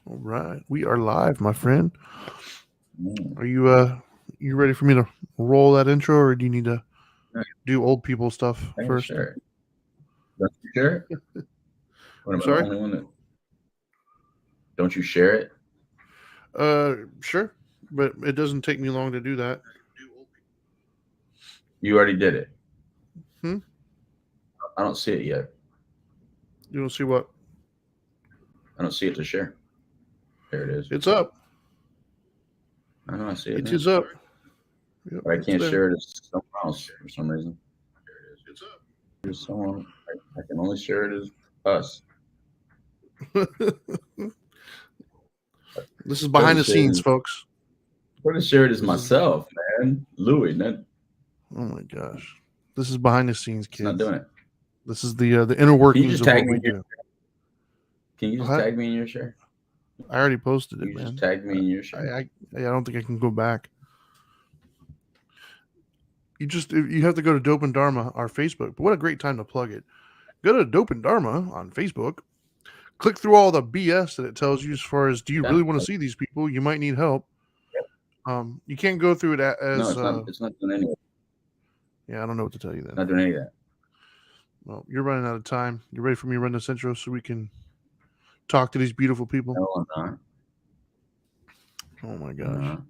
All right, we are live, my friend. Mm. Are you ready for me to roll that intro, or do you need to Hey, do old people stuff hey, first? sure. Don't you share it? What I'm am I the sorry. only one that don't you share it? Sure, but it doesn't take me long to do that. You already did it. Hmm. I don't see it yet. You don't see what? I don't see it to share. There it is. It's up. I know I see it It now, is up. Yep, but I it's can't there. share it as someone else for some reason. There's someone I can only share it as us. This is Try to behind the share it scenes, as, folks. try to share it as This is. myself, man. Louis, not, Oh my gosh. This is behind the scenes, it's not kids. doing it. This is the inner Can you workings just of tag what me we in your? do. Can you just What? tag me in your share? I already posted Can it, you just man. tag me in your I share? I, I don't think I can go back. You have to go to Dope and Dharma, our Facebook. But what a great time to plug it. Go to Dope and Dharma on Facebook. Click through all the BS that it tells you as far as do you Yeah. really want to see these people? You might need help. You can't go through it No, as it's not. It's not doing any. yeah. I don't know what to tell you then. Not doing any of that. Well, you're running out of time. You ready for me to run this intro so we can talk to these beautiful people? No, I'm not. Oh my I'm gosh! not.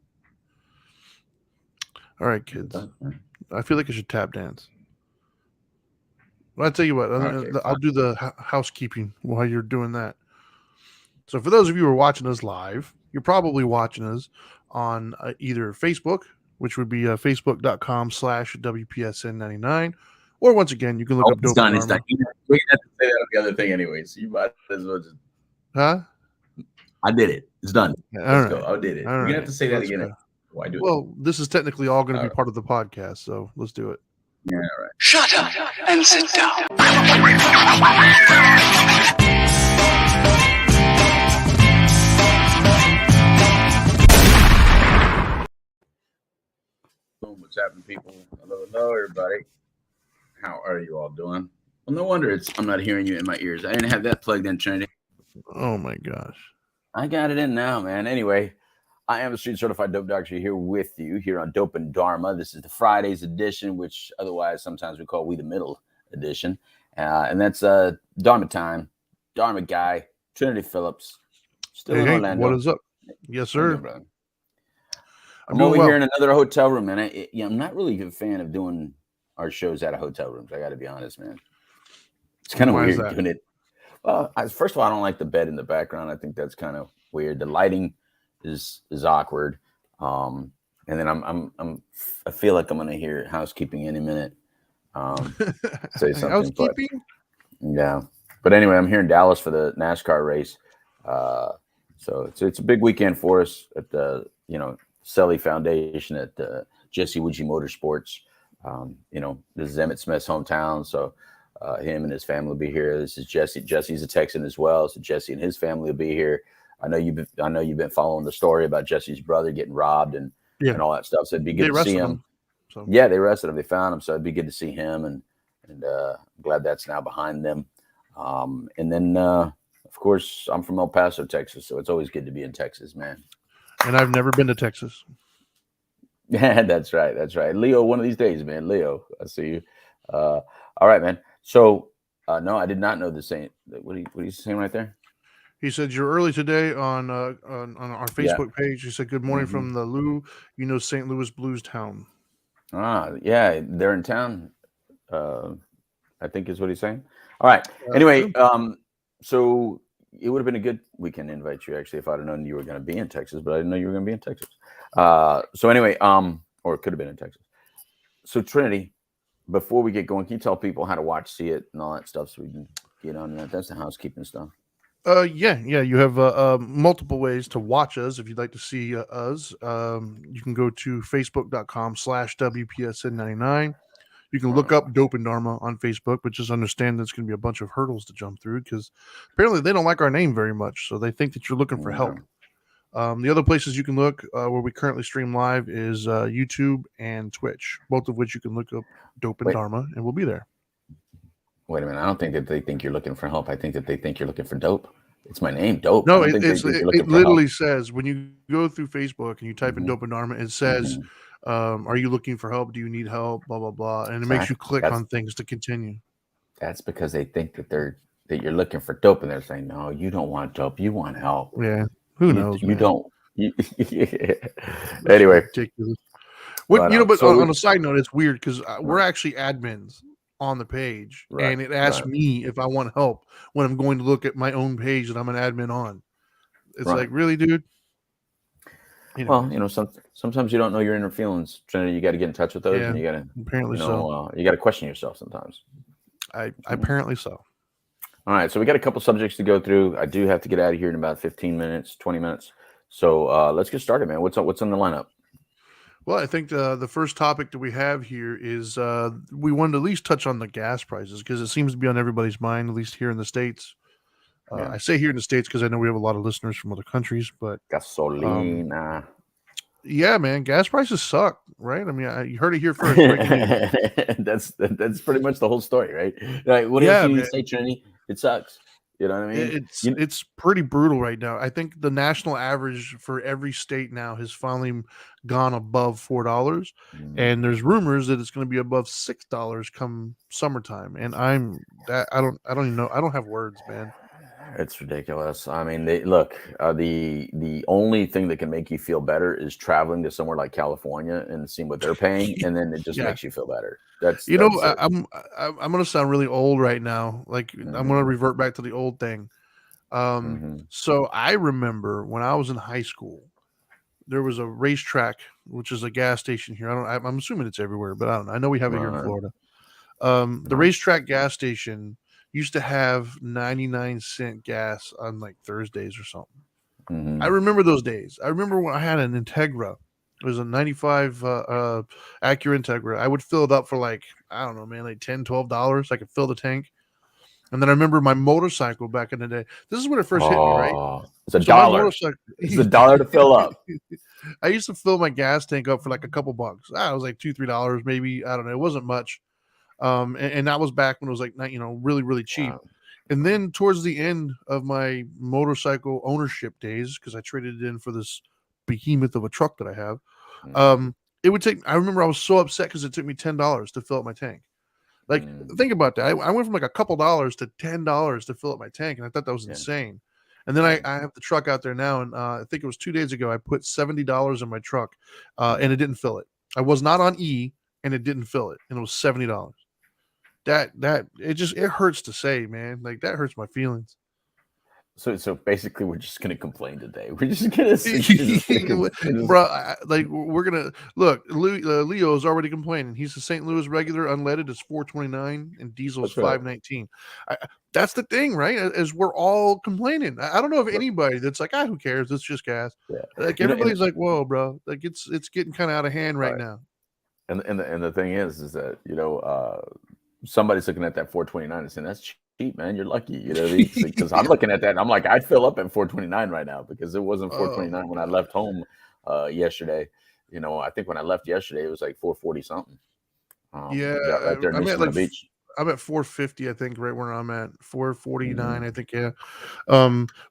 All right, What kids. the fuck? I feel like I should tap dance. Well, I tell you what. Okay, I'll fine. do the housekeeping while you're doing that. So, for those of you who are watching us live, you're probably watching us on either Facebook, which would be facebook.com/WPSN99, or once again, you can look Oh, up it's Dope and done. It's done. Dharma. We have to say that on the other thing anyway. So you might as well just. Huh? I did it. It's done. All Let's go. right. I did it. All You're gonna have right. to say that Let's again. go. Why do it? Well, this is technically all going to All be right. part of the podcast, so let's do it. Yeah. All right. Shut up and sit down. Boom. What's happening, people? Hello, hello, everybody. How are you all doing? Well, no wonder I'm not hearing you in my ears. I didn't have that plugged in, Trinity. Oh my gosh. I got it in now, man. Anyway, I am a street certified dope doctor here with you here on Dope and Dharma. This is the Fridays edition, which otherwise sometimes we call We the Middle edition. And that's Dharma time. Dharma guy, Trinity Phillips, still in Hey, Orlando. what is up? Yes, How you sir. doing, brother? I'm I'm doing over well. here in another hotel room, and I'm not really a fan of doing our shows out of hotel rooms. I got to be honest, man. It's kind of Why is weird that? doing it. Well, first of all, I don't like the bed in the background. I think that's kind of weird. The lighting is awkward. And then I feel like I'm gonna hear housekeeping any minute. Say something, but Housekeeping? yeah. But anyway, I'm here in Dallas for the NASCAR race. So it's a big weekend for us at the Selly Foundation at the Jesse Woodgie Motorsports. This is Emmett Smith's hometown, so him and his family will be here. This is Jesse. Jesse's a Texan as well, so Jesse and his family will be here. I know you've been following the story about Jesse's brother getting robbed and all that stuff. So it'd be good to see him. So. Yeah, they arrested him. They found him, so it'd be good to see him, and I'm glad that's now behind them. And then of course I'm from El Paso, Texas, so it's always good to be in Texas, man. And I've never been to Texas. Yeah, that's right. That's right. Leo, one of these days, man. Leo, I see you. All right, man. So, no, I did not know the same. What are you saying right there? He said you're early today on our Facebook page. He said, "Good morning from the St. Louis Blues town." Ah, yeah, they're in town. I think is what he's saying. All right. Anyway, so it would have been a good weekend to invite you actually if I'd have known you were going to be in Texas, but I didn't know you were going to be in Texas. So anyway, or it could have been in Texas. So Trinity, before we get going, can you tell people how to watch, see it, and all that stuff so we can get on that? That's the housekeeping stuff. Yeah. You have multiple ways to watch us. If you'd like to see us, you can go to facebook.com/WPSN99. You can look up Dope and Dharma on Facebook, but just understand there's going to be a bunch of hurdles to jump through because apparently they don't like our name very much. So they think that you're looking for help. The other places you can look where we currently stream live is YouTube and Twitch, both of which you can look up Dope and Dharma and we'll be there. Wait a minute. I don't think that they think you're looking for help. I think that they think you're looking for dope. It's my name, dope. I No, don't think it you're looking for literally help. says when you go through Facebook and you type in Mhm. Dope and Dharma, it says, Mhm. "Are you looking for help? Do you need help?" Blah blah blah, and it makes you Exactly. click on things to continue. That's because they think that you're looking for dope, and they're saying, "No, you don't want dope. You want help. Yeah, who knows, You man? don't." Yeah. It's Anyway, ridiculous. right on. But So on a side note, it's weird because we're right, actually admins on the page, right, and it asks right, me if I want help when I'm going to look at my own page that I'm an admin on. It's right. like, really, dude? Well, Anyways, sometimes you don't know your inner feelings, Trinity. You got to get in touch with those, yeah, and you got to, apparently so. you got to question yourself sometimes. I Mhm. apparently so. All right, so we got a couple subjects to go through. I do have to get out of here in about 15 minutes, 20 minutes. So let's get started, man. What's up? What's on the lineup? Well, I think the first topic that we have here is we wanted to at least touch on the gas prices because it seems to be on everybody's mind, at least here in the States. Yeah. I say here in the States because I know we have a lot of listeners from other countries, but Gasolina. yeah, man, gas prices suck, right? I mean, you heard it here first. Breaking news. That's pretty much the whole story, right? Like, what else Yeah, do you need man, to say, Trinity? It sucks. You know what I mean? it's pretty brutal right now. I think the national average for every state now has finally gone above $4, and there's rumors that it's going to be above $6 come summertime. And I don't even know. I don't have words, man. It's ridiculous. I mean, the only thing that can make you feel better is traveling to somewhere like California and seeing what they're paying, and then it just Yeah. makes you feel better. That's You know, it. I'm going to sound really old right now. Like I'm going to revert back to the old thing. So I remember when I was in high school, there was a racetrack, which is a gas station here. I'm assuming it's everywhere, but I don't know. I know we have it here in Right. Florida. The racetrack gas station used to have 99-cent gas on like Thursdays or something. I remember those days. I remember when I had an Integra. It was a 95 Acura Integra. I would fill it up for like, I don't know, man, like $10, $12. I could fill the tank. And then I remember my motorcycle back in the day. This is when it first hit me, right? It's a So my dollar. motorcycle, It's $1 to fill up. I used to fill my gas tank up for like a couple bucks. It was like $2, $3, maybe. I don't know. It wasn't much. And that was back when it was like, really, really cheap. Wow. And then towards the end of my motorcycle ownership days, because I traded it in for this behemoth of a truck that I have, it would take. I remember I was so upset because it took me $10 to fill up my tank. Like, think about that. I went from like a couple dollars to $10 to fill up my tank, and I thought that was insane. And then I have the truck out there now, and I think it was 2 days ago. I put $70 in my truck, and it didn't fill it. I was not on E, and it didn't fill it, and it was $70. That it hurts to say, man. Like that hurts my feelings. So basically, we're just gonna complain today. We're just gonna, Bro. Like we're gonna look. Leo is already complaining. He's a St. Louis regular unleaded is $4.29 and diesel is $5.19. That's the thing, right? As we're all complaining. I don't know of anybody that's like, who cares? It's just gas. Yeah. Like everybody's like, whoa, bro. Like it's getting kind of out of hand right now. And the thing is that somebody's looking at that 429 and saying that's cheap, man. You're lucky, because I'm looking at that and I'm like, I'd fill up at 429 right now because it wasn't 429 when I left home yesterday. I think when I left yesterday it was like 440 something. Right there in the beach. I'm at 450, I think, right where I'm at. 449, I think, yeah.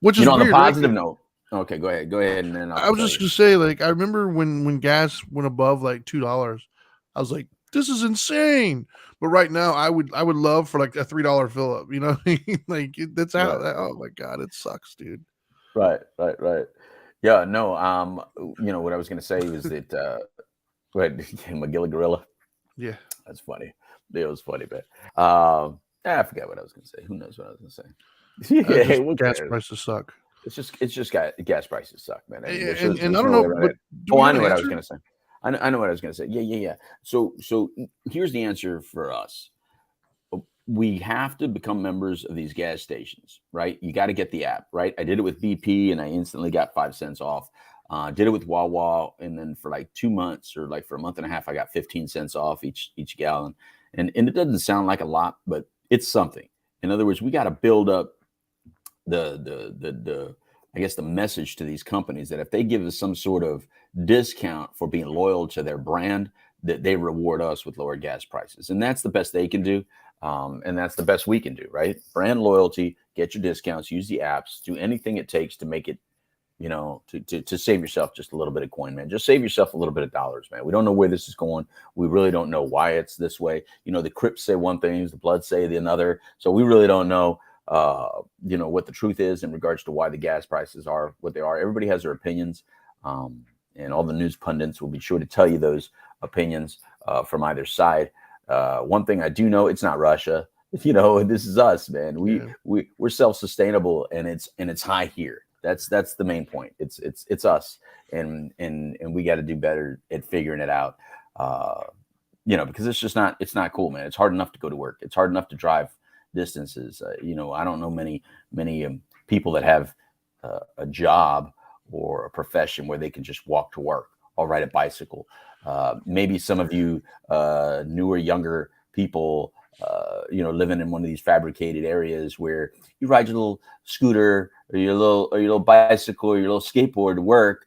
Which is on weird, the positive note. Okay, go ahead, and then I was just gonna say, like, I remember when gas went above like $2, I was like, this is insane. But right now, I would love for like a $3 fill up. You know what I mean? Like that's how. Right. Oh my god, it sucks, dude. Right. Yeah, no. What I was gonna say was that go ahead, McGilla Gorilla. Yeah, that's funny. It was funny, man. I forgot what I was gonna say. Who knows what I was gonna say? Gas prices suck. It's just gas prices suck, man. I mean, and I don't know. But I know what I was gonna say. I know what I was gonna say. Yeah. So here's the answer for us. We have to become members of these gas stations, right? You got to get the app, right? I did it with BP and I instantly got 5 cents off. Did it with Wawa, and then for like 2 months or like for a month and a half, I got 15 cents off each gallon. And it doesn't sound like a lot, but it's something. In other words, we got to build up the I guess the message to these companies that if they give us some sort of discount for being loyal to their brand, that they reward us with lower gas prices. And that's the best they can do. And that's the best we can do, right? Brand loyalty, get your discounts, use the apps, do anything it takes to make it, to save yourself just a little bit of coin, man. Just save yourself a little bit of dollars, man. We don't know where this is going. We really don't know why it's this way. The Crips say one thing, the Bloods say the another. So we really don't know, what the truth is in regards to why the gas prices are what they are. Everybody has their opinions, and all the news pundits will be sure to tell you those opinions from either side. One thing I do know, it's not Russia. This is us, man. We're self-sustainable, and it's high here. That's the main point. It's us, and we got to do better at figuring it out. Because it's not cool, man. It's hard enough to go to work. It's hard enough to drive distances. I don't know many people that have a job or a profession where they can just walk to work or ride a bicycle. Maybe some of you newer, younger people, living in one of these fabricated areas where you ride your little scooter or your little bicycle or your little skateboard to work.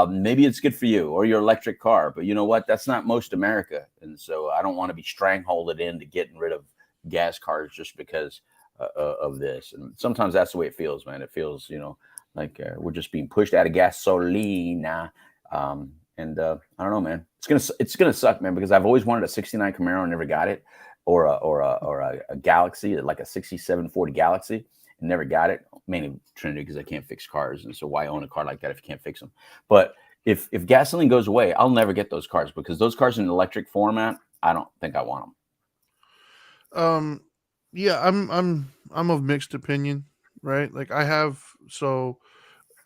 Maybe it's good for you, or your electric car. But you know what? That's not most America. And so I don't want to be strangleholded into getting rid of gas cars just because of this. And sometimes that's the way it feels, man. It feels, like we're just being pushed out of gasolina. And I don't know, man. It's gonna suck, man, because I've always wanted a '69 Camaro and never got it, or a Galaxy, like a '67 Ford Galaxy, and never got it. Mainly Trinity, because I can't fix cars, and so why own a car like that if you can't fix them? But if gasoline goes away, I'll never get those cars, because those cars in electric format, I don't think I want them. Yeah, I'm of mixed opinion, right? Like I have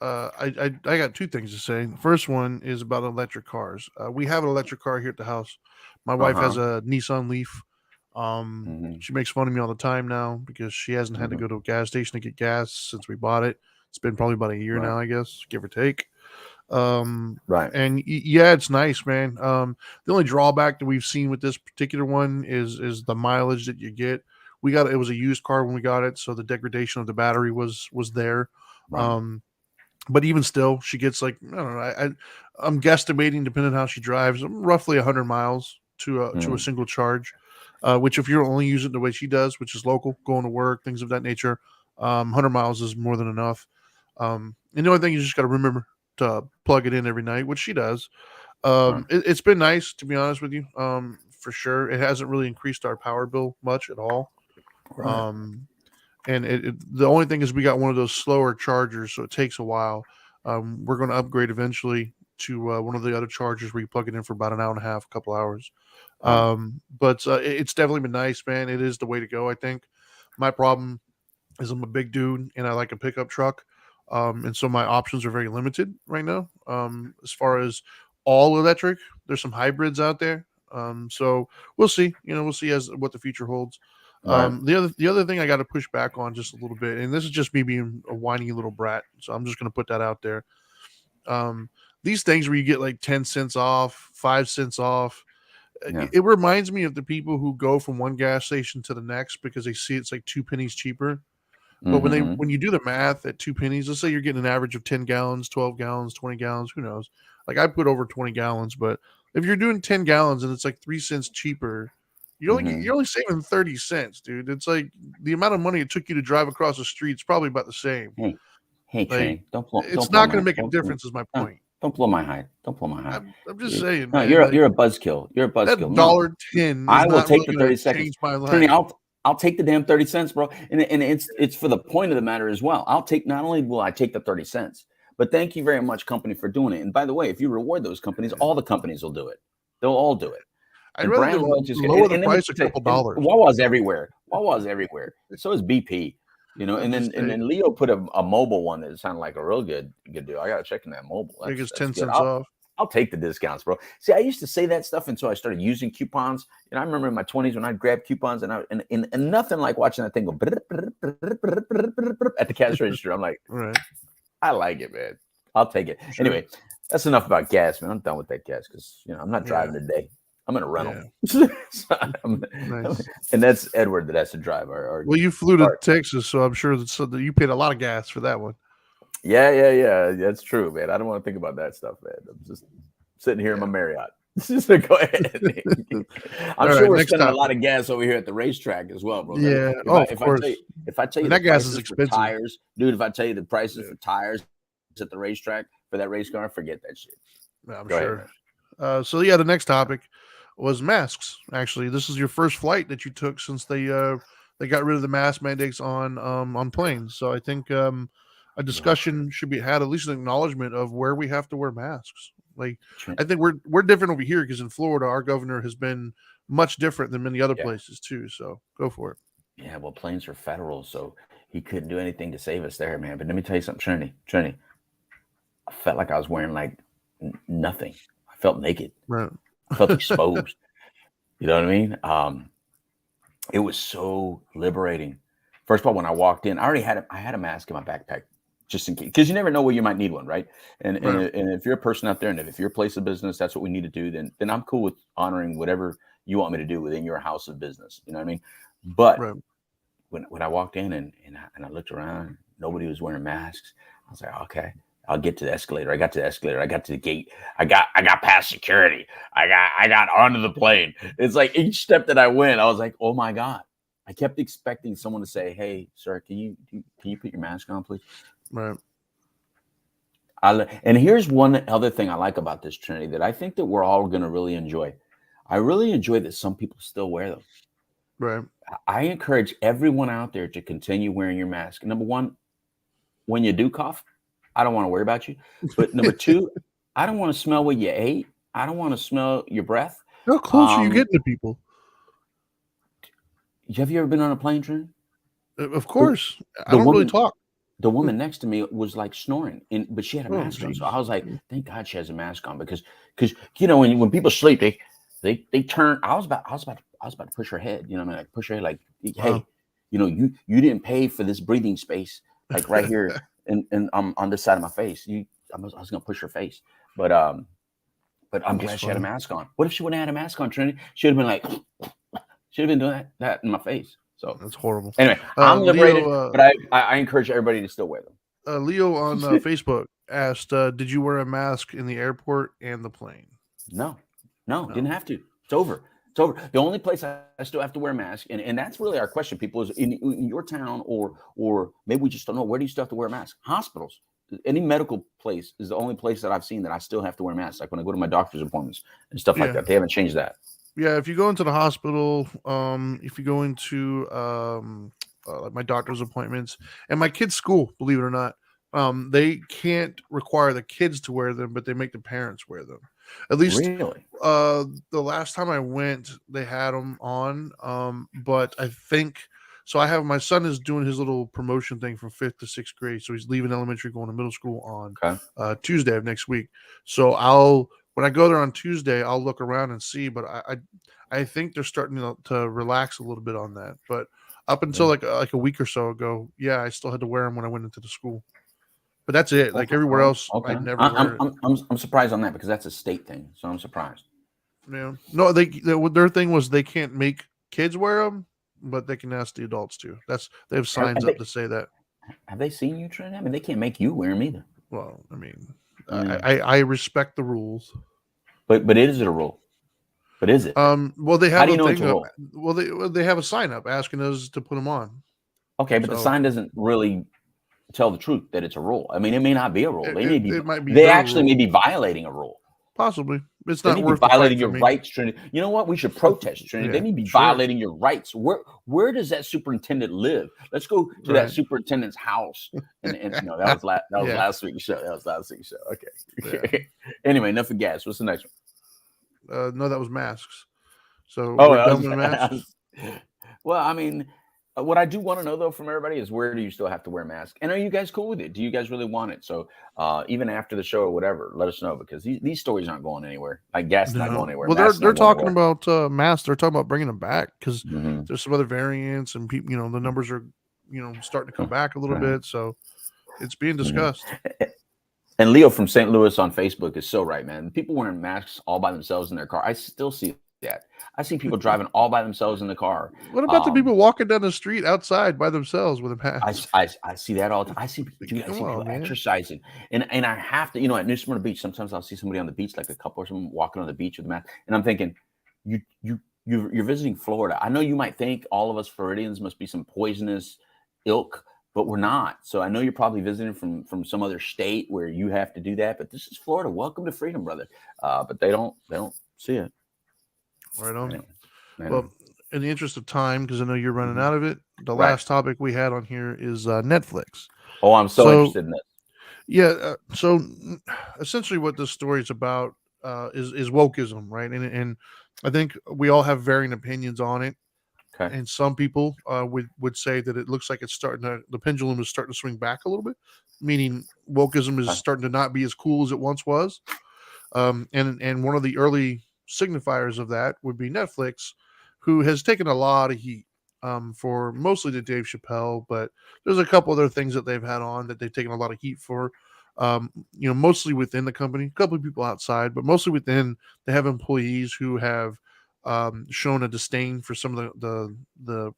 I got two things to say. The first one is about electric cars. We have an electric car here at the house. My wife has a Nissan Leaf. She makes fun of me all the time now because she hasn't had to go to a gas station to get gas since we bought it. It's been probably about a year now, I guess, give or take. Right. And yeah, it's nice, man. The only drawback that we've seen with this particular one is the mileage that you get. It was a used car when we got it, so the degradation of the battery was there. Right. But even still, she gets like, I don't know, I'm guesstimating, depending on how she drives, roughly 100 miles to a single charge, which if you're only using it the way she does, which is local, going to work, things of that nature, 100 miles is more than enough. And the only thing you just got to remember to plug it in every night, which she does. It's been nice, to be honest with you, for sure. It hasn't really increased our power bill much at all. Right. And the only thing is we got one of those slower chargers, so it takes a while. We're going to upgrade eventually to one of the other chargers where you plug it in for about an hour and a half, a couple hours. But it's definitely been nice, man. It is the way to go, I think. My problem is I'm a big dude and I like a pickup truck. And so my options are very limited right now. As far as all electric, there's some hybrids out there. So we'll see. We'll see as what the future holds. The other thing I got to push back on just a little bit, and this is just me being a whiny little brat, so I'm just going to put that out there. These things where you get like 10 cents off, 5 cents off, it reminds me of the people who go from one gas station to the next because they see it's like 2 pennies cheaper. But when you do the math at 2 pennies, let's say you're getting an average of 10 gallons, 12 gallons, 20 gallons, who knows? Like I put over 20 gallons, but if you're doing 10 gallons and it's like 3 cents cheaper, you're only saving 30 cents, dude. It's like the amount of money it took you to drive across the street is probably about the same. Hey, Train, it's not going to make a difference. Is my point. Don't blow my hide. Don't blow my hide. I'm just saying. No, man, you're a buzzkill. You're a buzzkill. That $1.10. I will take the 30 seconds. Trini, I'll take the damn 30 cents, bro. And it's for the point of the matter as well. Not only will I take the 30 cents, but thank you very much, company, for doing it. And by the way, if you reward those companies, all the companies will do it. They'll all do it. I'd rather lower the price a couple dollars. Wawa's everywhere. So is BP. And then Leo put a mobile one that sounded like a real good deal. I gotta check in that mobile. I think it's 10 cents off. I'll take the discounts, bro. See, I used to say that stuff until I started using coupons. I remember in my 20s when I'd grab coupons and nothing like watching that thing go at the cash register. I'm like, right. I like it, man. I'll take it. Sure. Anyway, that's enough about gas, man. I'm done with that gas because I'm not driving today. I'm in a rental. Yeah. Nice. And that's Edward that has to drive our well, you flew to Texas, so I'm sure that you paid a lot of gas for that one. Yeah. That's true, man. I don't want to think about that stuff, man. I'm just sitting here in my Marriott. Go ahead. I'm All sure right, we're next spending a topic. lot of gas over here at the racetrack as well, bro. Yeah. If Oh, I, of if I course. tell you, if I tell you And the that gas is prices for expensive. tires, dude, if I tell you the prices Yeah. for tires at the racetrack for that race car, forget that shit. I'm Go sure. ahead, man. So yeah, the next topic was masks. Actually, this is your first flight that you took since they got rid of the mask mandates on planes. So I think a discussion should be had, at least an acknowledgement of where we have to wear masks. Like, I think we're different over here because in Florida, our governor has been much different than many other places too. So go for it. Yeah, well, planes are federal, so he couldn't do anything to save us there, man. But let me tell you something, Trinity. I felt like I was wearing like nothing. I felt naked. Right. I felt exposed. You know what I mean? It was so liberating. First of all, when I walked in, I had a mask in my backpack just in case, because you never know where you might need one, right? And Right. and if you're a person out there, and if you're a place of business, that's what we need to do. Then I'm cool with honoring whatever you want me to do within your house of business. You know what I mean? But Right. when I walked in and I looked around, nobody was wearing masks. I was like, okay, I'll get to the escalator. I got to the escalator. I got to the gate. I got past security. I got onto the plane. It's like each step that I went, I was like, oh my God. I kept expecting someone to say, hey, sir, can you put your mask on, please? Right. And here's one other thing I like about this, Trinity, that I think that we're all going to really enjoy. I really enjoy that some people still wear them. Right. I encourage everyone out there to continue wearing your mask. Number one, when you do cough, I don't want to worry about you. But number two, I don't want to smell what you ate. I don't want to smell your breath. How close are you getting to people? Have you ever been on a plane, Trin? Of course. I don't really talk. The woman next to me was like snoring, but she had a mask on. Geez. So I was like, thank God she has a mask on, because you know, when people sleep, they turn. I was about to push her head. You know what I mean? Like push her head, like, hey, Wow. you know, you didn't pay for this breathing space, like right here and on this side of my face. I was gonna push her face, but I'm glad she had a mask on. What if she wouldn't have had a mask on, Trinity? She'd have been like, she'd have been doing that in my face. So that's horrible. Anyway, I'm liberated, Leo, but I encourage everybody to still wear them. Leo on Facebook asked, "Did you wear a mask in the airport and the plane?" No, didn't have to. It's over. It's over. The only place I still have to wear a mask, and that's really our question, people, is in your town, or maybe we just don't know, where do you still have to wear a mask? Hospitals. Any medical place is the only place that I've seen that I still have to wear masks, like when I go to my doctor's appointments and stuff like that. They haven't changed that. Yeah, if you go into the hospital, if you go into like my doctor's appointments and my kids' school, believe it or not, they can't require the kids to wear them, but they make the parents wear them. At least, really, the last time I went, they had them on. But I think so. I have my son is doing his little promotion thing from 5th to 6th grade, so he's leaving elementary, going to middle school on Tuesday of next week. So when I go there on Tuesday, I'll look around and see. But I think they're starting to relax a little bit on that. But up until like a week or so ago, yeah, I still had to wear them when I went into the school. But that's it. Like everywhere else, I never wear it. I'm surprised on that, because that's a state thing. So I'm surprised. Yeah. No, their thing was they can't make kids wear them, but they can ask the adults to. They have signs up to say that. Have they seen you, Trent? I mean, they can't make you wear them either. Well, I mean, I respect the rules. But is it a rule? But is it? Well, they have How do you know it's a rule? Well, they have a sign up asking us to put them on. Okay, but the sign doesn't really tell the truth that it's a rule. I mean, it may not be a rule. They actually may be violating a rule. Possibly. It's They not may worth be violating the your fight for me. rights, Trinity. You know what? We should protest, Trinity. They may be violating your rights. Where does that superintendent live? Let's go to that superintendent's house. And no, that was last week's show. That was last week's show. Okay. Yeah. Anyway, enough of gas. What's the next one? No, that was masks. So we're done with masks. Well, I mean, what I do want to know, though, from everybody is, where do you still have to wear a mask? And are you guys cool with it? Do you guys really want it? So even after the show or whatever, let us know, because these stories aren't going anywhere. I guess not going anywhere. Well, they're talking about masks. They're talking about bringing them back, because there's some other variants, and people, the numbers are, starting to come back a little bit. So it's being discussed. And Leo from St. Louis on Facebook is so right, man. People wearing masks all by themselves in their car. I still see that. I see people driving all by themselves in the car. What about the people walking down the street outside by themselves with a mask? I see that all the time. I see Come people on, man. exercising, and I have to, at New Smyrna Beach. Sometimes I'll see somebody on the beach, like a couple or someone walking on the beach with a mask, and I'm thinking, you're visiting Florida. I know you might think all of us Floridians must be some poisonous ilk, but we're not. So I know you're probably visiting from some other state where you have to do that, but this is Florida. Welcome to freedom, brother. But they don't see it. Right on. Anyway, Well, in the interest of time, because I know you're running Mhm. out of it, the Right. last topic we had on here is Netflix. Oh, I'm so interested in this. Yeah. So essentially, what this story is about is wokeism, right? And I think we all have varying opinions on it. Okay. And some people would say that it looks like it's the pendulum is starting to swing back a little bit, meaning wokeism is Okay. starting to not be as cool as it once was. And one of the early signifiers of that would be Netflix, who has taken a lot of heat for mostly the Dave Chappelle, but there's a couple other things that they've had on that they've taken a lot of heat for. Mostly within the company, a couple of people outside, but mostly within. They have employees who have shown a disdain for some of the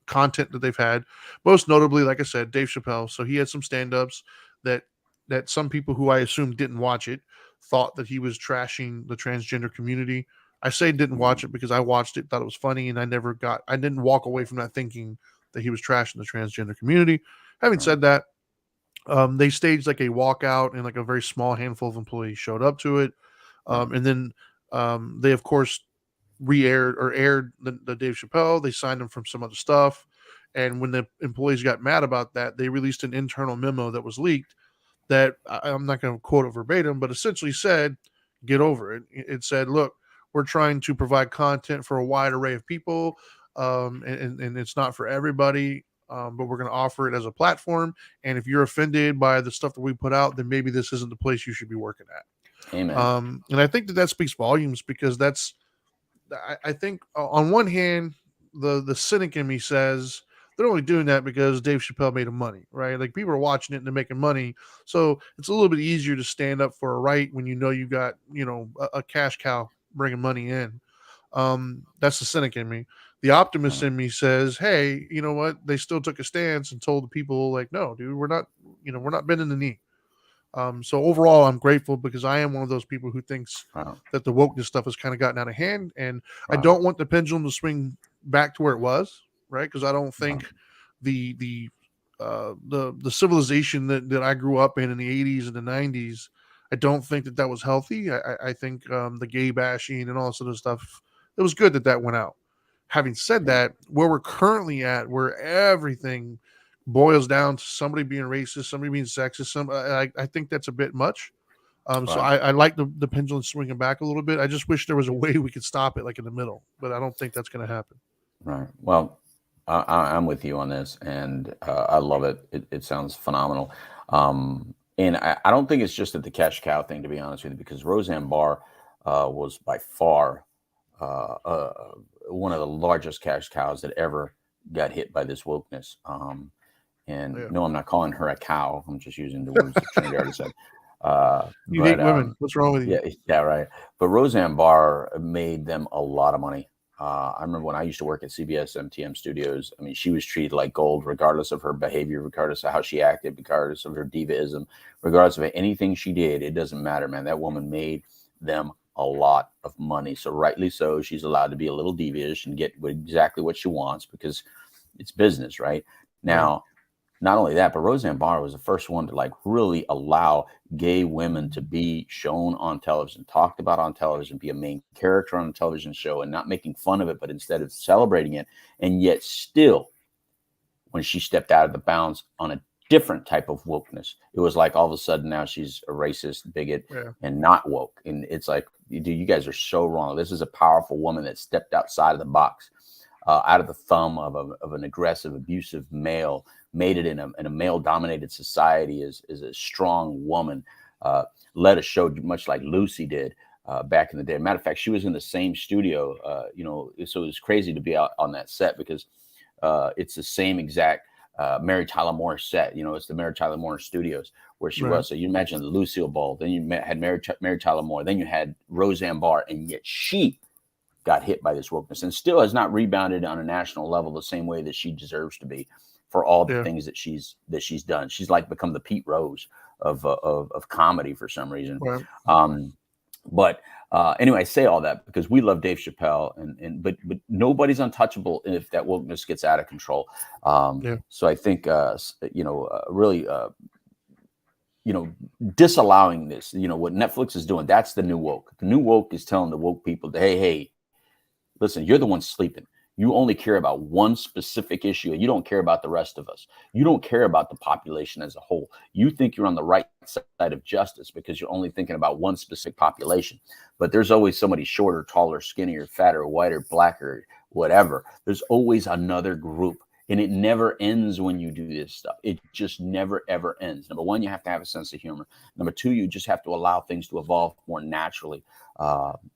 content that they've had. Most notably, like I said, Dave Chappelle. So he had some stand-ups that some people who I assume didn't watch it thought that he was trashing the transgender community. I say didn't watch it because I watched it, thought it was funny, and I didn't walk away from that thinking that he was trashing the transgender community. Having said that, they staged like a walkout, and like a very small handful of employees showed up to it. And then they, of course, aired the Dave Chappelle. They signed him from some other stuff. And when the employees got mad about that, they released an internal memo that was leaked that I'm not going to quote it verbatim, but essentially said, get over it. It said, look, we're trying to provide content for a wide array of people, and it's not for everybody, but we're going to offer it as a platform. And if you're offended by the stuff that we put out, then maybe this isn't the place you should be working at. Amen. And I think that speaks volumes, because I think on one hand, the cynic in me says they're only doing that because Dave Chappelle made them money, right? Like, people are watching it and they're making money. So it's a little bit easier to stand up for a right when you got, a cash cow bringing money in. That's the cynic in me. The optimist in me says, hey, you know what? They still took a stance and told the people, like, no, dude, we're not bending the knee. So overall, I'm grateful, because I am one of those people who thinks that the wokeness stuff has kind of gotten out of hand, and I don't want the pendulum to swing back to where it was, right? Because I don't think the civilization that I grew up in the 80s and the 90s, I don't think that was healthy. I think the gay bashing and all this other stuff, it was good that went out. Having said that, where we're currently at, where everything boils down to somebody being racist, somebody being sexist, I think that's a bit much. So I like the pendulum swinging back a little bit. I just wish there was a way we could stop it, like in the middle, but I don't think that's going to happen. Right. Well, I'm with you on this, and I love it. It sounds phenomenal. And I don't think it's just at the cash cow thing, to be honest with you, because Roseanne Barr was by far one of the largest cash cows that ever got hit by this wokeness. No, I'm not calling her a cow. I'm just using the words that Trinity already said. You hate women. What's wrong with you? Yeah, right. But Roseanne Barr made them a lot of money. I remember when I used to work at CBS MTM Studios. I mean, she was treated like gold, regardless of her behavior, regardless of how she acted, regardless of her divaism, regardless of anything she did. It doesn't matter, man. That woman made them a lot of money. So rightly so, she's allowed to be a little devious and get exactly what she wants, because it's business, right? Now, not only that, but Roseanne Barr was the first one to like really allow gay women to be shown on television, talked about on television, be a main character on a television show, and not making fun of it, but instead of celebrating it. And yet still, when she stepped out of the bounds on a different type of wokeness, it was like all of a sudden now she's a racist, bigot, and not woke. And it's like, dude, you guys are so wrong. This is a powerful woman that stepped outside of the box, out of the thumb of an aggressive, abusive male, made it in a male-dominated society as a strong woman, led a show much like Lucy did back in the day. Matter of fact, she was in the same studio, so it was crazy to be out on that set, because it's the same exact Mary Tyler Moore set. It's the Mary Tyler Moore Studios where she was. So you imagine Lucille Ball, then you had Mary Tyler Moore, then you had Roseanne Barr, and yet she got hit by this wokeness and still has not rebounded on a national level the same way that she deserves to be for all the things that she's done. She's like become the Pete Rose of comedy for some reason. Right. But anyway, I say all that because we love Dave Chappelle, but nobody's untouchable if that wokeness gets out of control. So I think really disallowing this, what Netflix is doing, that's the new woke. The new woke is telling the woke people that, hey, listen, you're the one sleeping. You only care about one specific issue and you don't care about the rest of us. You don't care about the population as a whole. You think you're on the right side of justice because you're only thinking about one specific population. But there's always somebody shorter, taller, skinnier, fatter, whiter, blacker, whatever. There's always another group. And it never ends when you do this stuff. It just never, ever ends. Number one, you have to have a sense of humor. Number two, you just have to allow things to evolve more naturally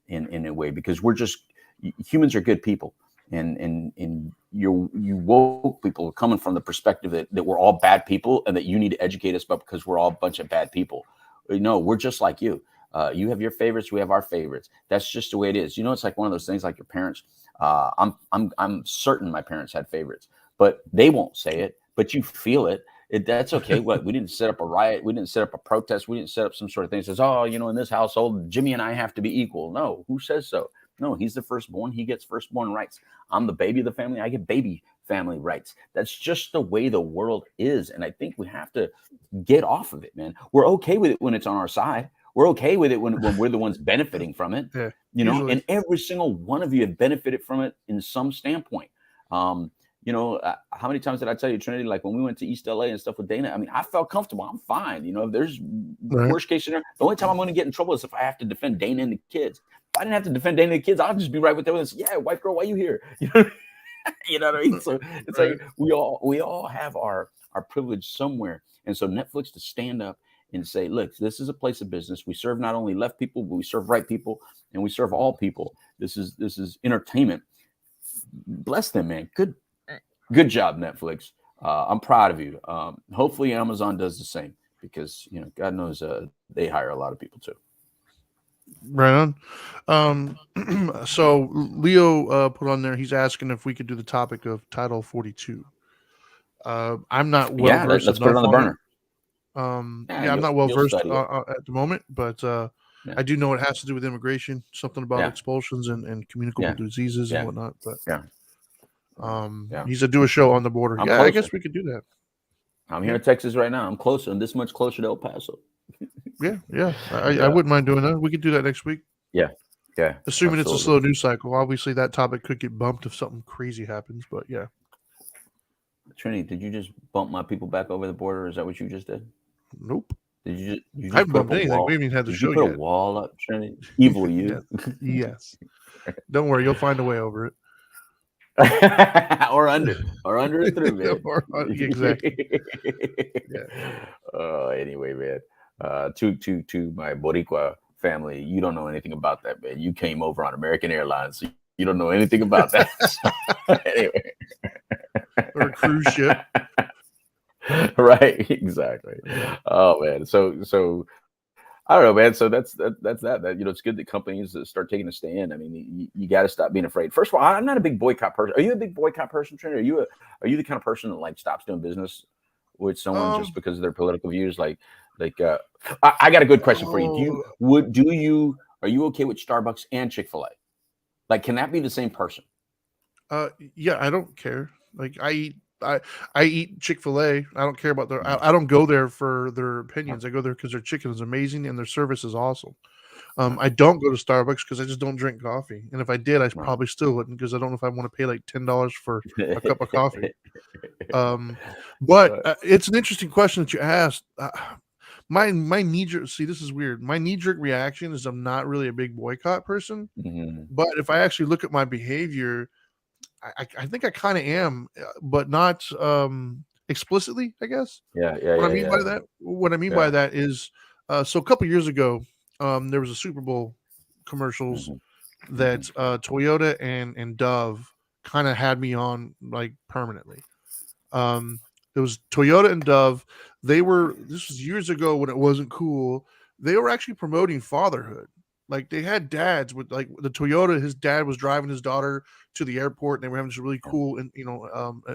in a way, because humans are good people. And you woke people are coming from the perspective that we're all bad people and that you need to educate us about because we're all a bunch of bad people. No, we're just like you. You have your favorites, we have our favorites. That's just the way it is. It's like one of those things like your parents. I'm certain my parents had favorites, but they won't say it, but you feel it. That's okay. What, we didn't set up a riot. We didn't set up a protest. We didn't set up some sort of thing that says, in this household, Jimmy and I have to be equal. No, who says so? No, he's the firstborn. He gets firstborn rights. I'm the baby of the family. I get baby family rights. That's just the way the world is. And I think we have to get off of it, man. We're okay with it when it's on our side. We're okay with it when we're the ones benefiting from it. Usually. And every single one of you have benefited from it in some standpoint. How many times did I tell you, Trinity, like when we went to East LA and stuff with Dana, I mean, I felt comfortable. I'm fine. If there's worst case scenario, the only time I'm going to get in trouble is if I have to defend Dana and the kids. If I didn't have to defend Dana and the kids, I'll just be right with them and say, yeah, white girl, why you here? You know what I mean? So it's like we all have our privilege somewhere. And so Netflix to stand up and say, look, this is a place of business. We serve not only left people, but we serve right people, and we serve all people. This is entertainment. Bless them, man. Good job, Netflix. I'm proud of you. Hopefully Amazon does the same because, God knows they hire a lot of people too. Right on. So Leo put on there, he's asking if we could do the topic of Title 42. I'm not well versed. Let's put it on the burner. I'm not well versed at the moment, but I do know it has to do with immigration, something about expulsions and communicable diseases and whatnot. But he said do a show on the border. I guess we could do that. I'm here in Texas right now. I'm closer. I'm this much closer to El Paso. I wouldn't mind doing that. We could do that next week. Yeah. Assuming it's a slow news cycle. Obviously, that topic could get bumped if something crazy happens. But yeah. Trinity, did you just bump my people back over the border? Is that what you just did? Nope. Did you just I haven't bumped anything. We haven't even had the show yet. Did you put a wall up, Trinity? Evil you. Yes. Don't worry, you'll find a way over it. or under it through, man. Exactly. Anyway, man. To my Boricua family, you don't know anything about that, man. You came over on American Airlines, so you don't know anything about that. Anyway. Or a cruise ship. Right, exactly. Oh man, so I don't know, man. So that's that. It's good that companies start taking a stand. I mean, you got to stop being afraid. First of all, I'm not a big boycott person. Are you a big boycott person, Trinity? Are you the kind of person that like stops doing business with someone just because of their political views? I got a good question for you. Are you okay with Starbucks and Chick-fil-A? Like, can that be the same person? Yeah, I don't care. Like I eat Chick-fil-A. I don't care about their. I don't go there for their opinions. I go there because their chicken is amazing and their service is awesome. I don't go to Starbucks because I just don't drink coffee. And if I did, I probably still wouldn't because I don't know if I want to pay like $10 for a cup of coffee. But it's an interesting question that you asked. My knee-jerk. See, this is weird. My knee-jerk reaction is I'm not really a big boycott person. Mm-hmm. But if I actually look at my behavior, I think I kind of am, but not explicitly, I guess. What I mean by that is, so a couple years ago, there was a Super Bowl commercials that Toyota and Dove kind of had me on like permanently. It was Toyota and Dove. This was years ago when it wasn't cool. They were actually promoting fatherhood, Like they had dads with like the Toyota. His dad was driving his daughter to the airport, and they were having this really cool and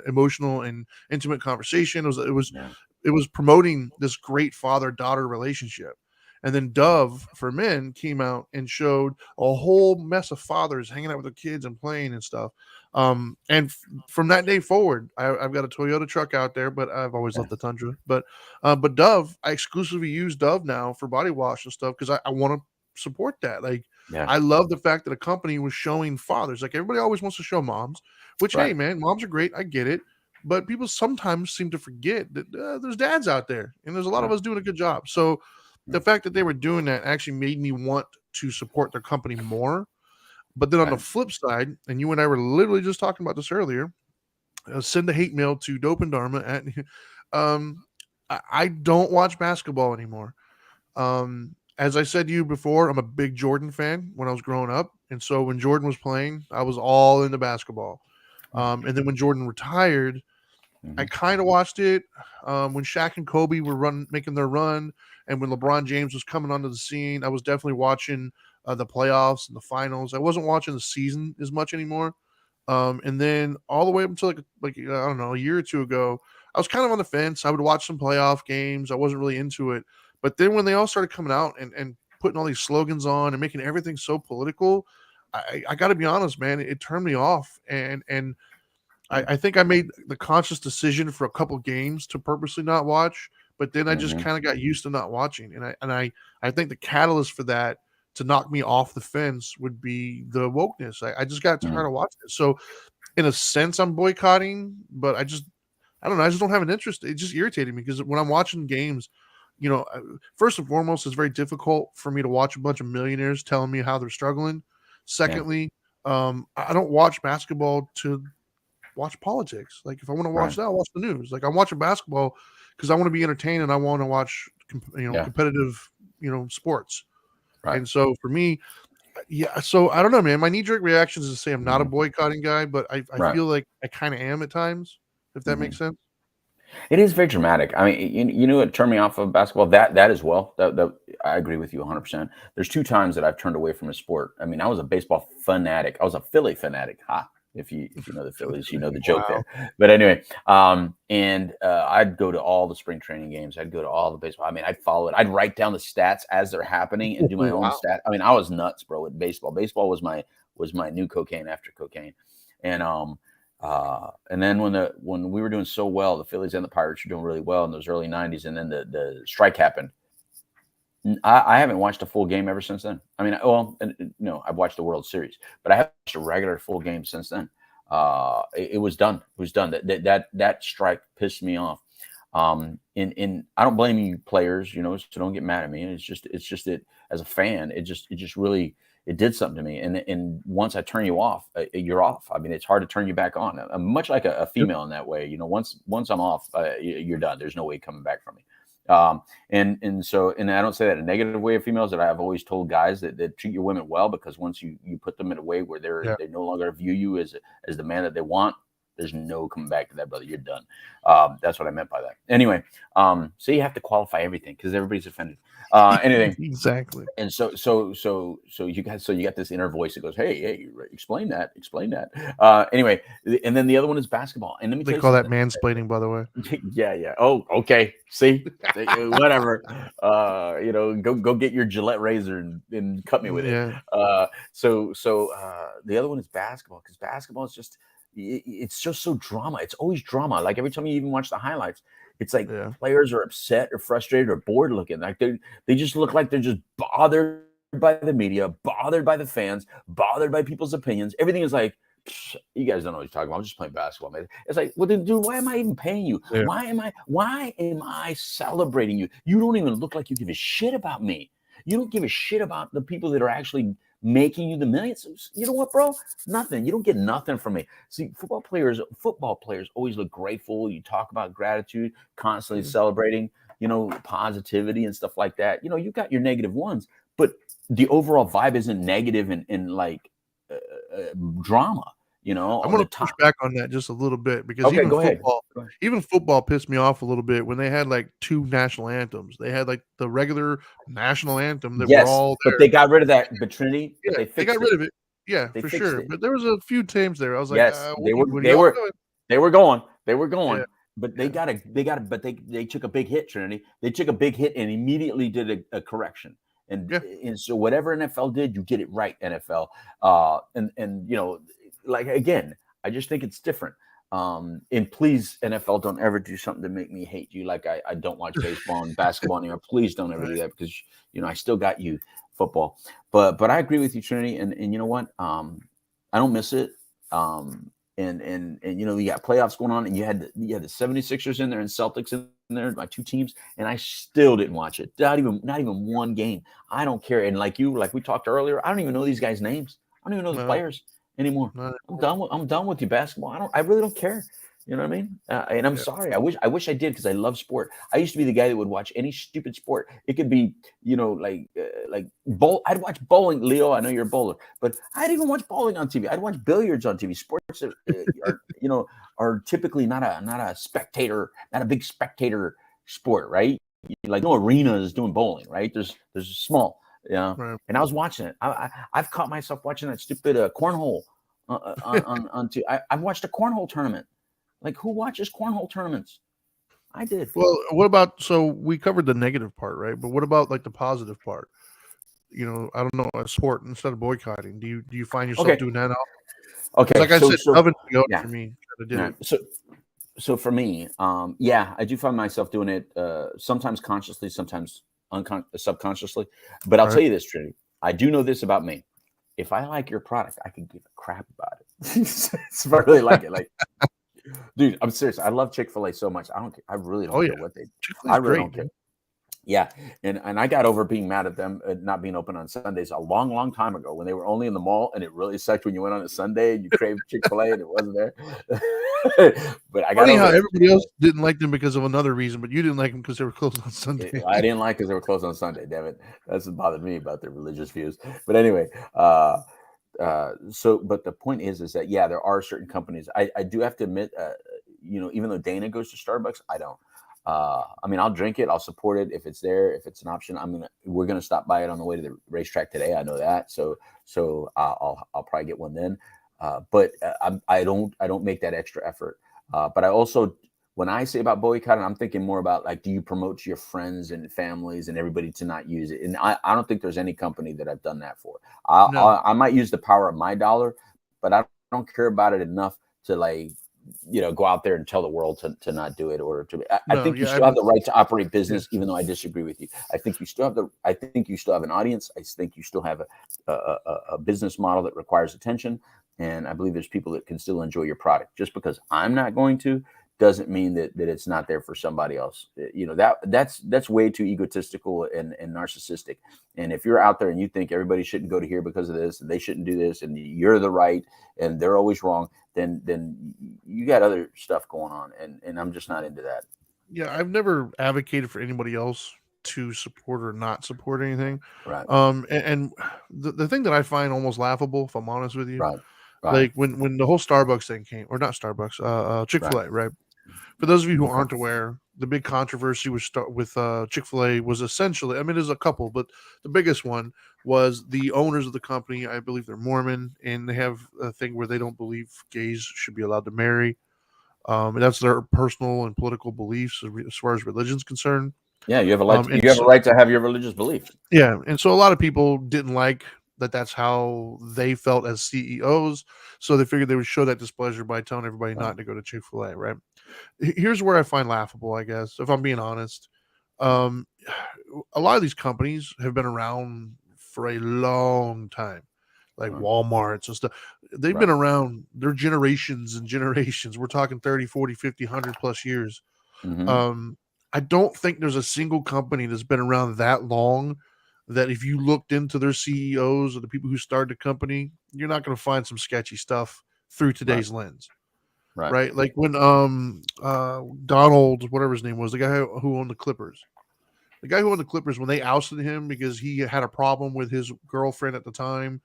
emotional and intimate conversation. It was promoting this great father-daughter relationship. And then Dove for Men came out and showed a whole mess of fathers hanging out with their kids and playing and stuff. From that day forward, I've got a Toyota truck out there, but I've always loved the Tundra. But Dove, I exclusively use Dove now for body wash and stuff because I want to support that. Like, I love the fact that a company was showing fathers. Like everybody always wants to show moms, which hey man, moms are great. I get it. But people sometimes seem to forget that there's dads out there, and there's a lot of us doing a good job. So the fact that they were doing that actually made me want to support their company more. But then on the flip side, and you and I were literally just talking about this earlier, send a hate mail to Dope and Dharma at I don't watch basketball anymore. As I said to you before, I'm a big Jordan fan when I was growing up. And so when Jordan was playing, I was all into basketball. And then when Jordan retired, I kind of watched it when Shaq and Kobe were making their run, and when LeBron James was coming onto the scene. I was definitely watching the playoffs and the finals. I wasn't watching the season as much anymore. And then all the way up until like I don't know, a year or two ago, I was kind of on the fence. I would watch some playoff games. I wasn't really into it. But then when they all started coming out and putting all these slogans on and making everything so political, I got to be honest, man, it turned me off. And I think I made the conscious decision for a couple games to purposely not watch, but then I just kind of got used to not watching. And I think the catalyst for that to knock me off the fence would be the wokeness. I just got tired of watching it. So in a sense, I'm boycotting, but I don't know. I just don't have an interest. It just irritated me because when I'm watching games, first and foremost, it's very difficult for me to watch a bunch of millionaires telling me how they're struggling. Secondly, I don't watch basketball to watch politics. Like if I want to watch that, I'll watch the news. Like I'm watching basketball because I want to be entertained and I want to watch competitive sports. Right. And so for me, so I don't know, man. My knee-jerk reaction is to say I'm not a boycotting guy, but I feel like I kind of am at times, if that makes sense. It is very dramatic. I mean, you know what turned me off of basketball? That as well. That I agree with you 100%. There's 2 times that I've turned away from a sport. I mean, I was a baseball fanatic. I was a Philly fanatic. If you know the Phillies, you know the joke there. But anyway, I'd go to all the spring training games. I'd go to all the baseball. I mean, I'd follow it. I'd write down the stats as they're happening and do my own stat. I mean, I was nuts, bro, with baseball. Baseball was my new cocaine after cocaine. And then when we were doing so well, the Phillies and the Pirates were doing really well in those early 90s, and then the strike happened. I haven't watched a full game ever since then. I mean, no, I've watched the World Series, but I haven't watched a regular full game since then. It was done. It was done. That strike pissed me off. And I don't blame you players, so don't get mad at me. And it's just that as a fan, it just really, it did something to me. And once I turn you off, you're off. I mean, it's hard to turn you back on. I'm much like a female in that way. Once I'm off, you're done. There's no way coming back from me. And I don't say that in a negative way of females. That I've always told guys that treat your women well, because once you put them in a way where they no longer view you as the man that they want, there's no coming back to that, brother. You're done. That's what I meant by that. Anyway, so you have to qualify everything because everybody's offended. Anything exactly. And so you got this inner voice that goes, hey, explain that. Anyway, and then the other one is basketball. And let me they call that mansplaining, by the way. Yeah. Oh, okay. See, whatever. Go get your Gillette razor and cut me with it. So the other one is basketball, because basketball is it's just so drama. It's always drama. Like every time you even watch the highlights, it's like players are upset or frustrated or bored looking. Like they just look like they're just bothered by the media, bothered by the fans, bothered by people's opinions. Everything is like, you guys don't know what you're talking about. I'm just playing basketball, man. It's like, well, then, dude, why am I even paying you? Yeah. Why am I celebrating you? You don't even look like you give a shit about me. You don't give a shit about the people that are actually making you the millions. You know what, bro? Nothing. You don't get nothing from me. See, football players always look grateful. You talk about gratitude, constantly celebrating, positivity and stuff like that. You got your negative ones, but the overall vibe isn't negative and like drama. I'm on going the to push top. back on that just a little bit because Okay, go ahead. even football pissed me off a little bit when they had like 2 national anthems. They had like the regular national anthem that we're Yes, all but there. they got rid of that. But Trinity, but Yeah, they they got fixed rid it. of it. Yeah, They for fixed sure. it. But there was a few teams there. I was like, Yes, what are they y'all were doing? they were going. Yeah, But yeah. they took a big hit, Trinity. They took a big hit and immediately did a correction. Yeah. And so whatever NFL did, you did it right, NFL. And like again, I just think it's different. And please, NFL, don't ever do something to make me hate you. Like I don't watch baseball and basketball anymore. Please don't ever do that because I still got you football. But I agree with you, Trinity. And you know what? I don't miss it. And you got playoffs going on, and you had the 76ers in there and Celtics in there, my 2 teams, and I still didn't watch it. Not even one game. I don't care. And like we talked earlier, I don't even know these guys' names. I don't even know the players anymore. I'm done with you basketball. I really don't care. You know what I mean? And I'm sorry. I wish I did because I love sport. I used to be the guy that would watch any stupid sport. It could be, like bowl. I'd watch bowling. Leo, I know you're a bowler, but I'd even watch bowling on TV. I'd watch billiards on TV. Sports are typically not a spectator, not a big spectator sport, right? Like no arena is doing bowling, right? There's small, Right. And I was watching it. I've caught myself watching that stupid cornhole on TV. I've watched a cornhole tournament. Like, who watches cornhole tournaments? I did. Well, what about, so we covered the negative part, right? But what about like the positive part? I don't know, a sport instead of boycotting. Do you find yourself doing that now? Okay. Like I said, oven yeah. for me did it. So for me, I do find myself doing it sometimes consciously, sometimes subconsciously. But I'll tell you this, Trinity. I do know this about me. If I like your product, I can give a crap about it. If I really like it, like. Dude, I'm serious. I love Chick-fil-A so much. I really don't care what they do. I really don't care. Yeah. And I got over being mad at them not being open on Sundays a long, long time ago when they were only in the mall, and it really sucked when you went on a Sunday and you craved Chick-fil-A and it wasn't there. But I got Funny how over everybody else didn't like them because of another reson, but you didn't like them because they were closed on Sunday. I didn't like because they were closed on Sunday. Damn it. That's what bothered me about their religious views. But anyway, but the point is that there are certain companies. I do have to admit, even though Dana goes to Starbucks, I don't. I mean, I'll drink it, I'll support it if it's there, if it's an option. We're gonna stop by it on the way to the racetrack today. I know that, so I'll probably get one then. But I don't make that extra effort. But I also, when I say about boycotting, I'm thinking more about like, do you promote to your friends and families and everybody to not use it? And I don't think there's any company that I've done that for. I might use the power of my dollar, but I don't care about it enough to like, go out there and tell the world to not do it, or I think you still have the right to operate business, even though I disagree with you. I think you still have an audience. I think you still have a business model that requires attention. And I believe there's people that can still enjoy your product. Just because I'm not going to doesn't mean that it's not there for somebody else. That's way too egotistical and narcissistic. And if you're out there and you think everybody shouldn't go to here because of this, and they shouldn't do this, and you're the right and they're always wrong, then you got other stuff going on, and I'm just not into that. Yeah, I've never advocated for anybody else to support or not support anything. Right. And the thing that I find almost laughable, if I'm honest with you, Right. like when the whole Starbucks thing came, or not Starbucks, Chick-fil-A, right? For those of you who aren't aware, the big controversy with Chick-fil-A was essentially, I mean, there's a couple, but the biggest one was the owners of the company. I believe they're Mormon, and they have a thing where they don't believe gays should be allowed to marry. And that's their personal and political beliefs as far as religion's concerned. Yeah, you have a right to have your religious belief. Yeah, and so a lot of people didn't like that. That's how they felt as CEOs, so they figured they would show that displeasure by telling everybody not to go to Chick-fil-A. Right? Here's where I find laughable, I guess, if I'm being honest. A lot of these companies have been around for a long time, like Walmart's and stuff. They've been around, they're generations and generations. We're talking 30, 40, 50, 100 plus years. I don't think there's a single company that's been around that long that if you looked into their CEOs or the people who started the company, you're not going to find some sketchy stuff through today's lens. Right. Like when Donald, whatever his name was, the guy who owned the Clippers. The guy who owned the Clippers, when they ousted him because he had a problem with his girlfriend at the time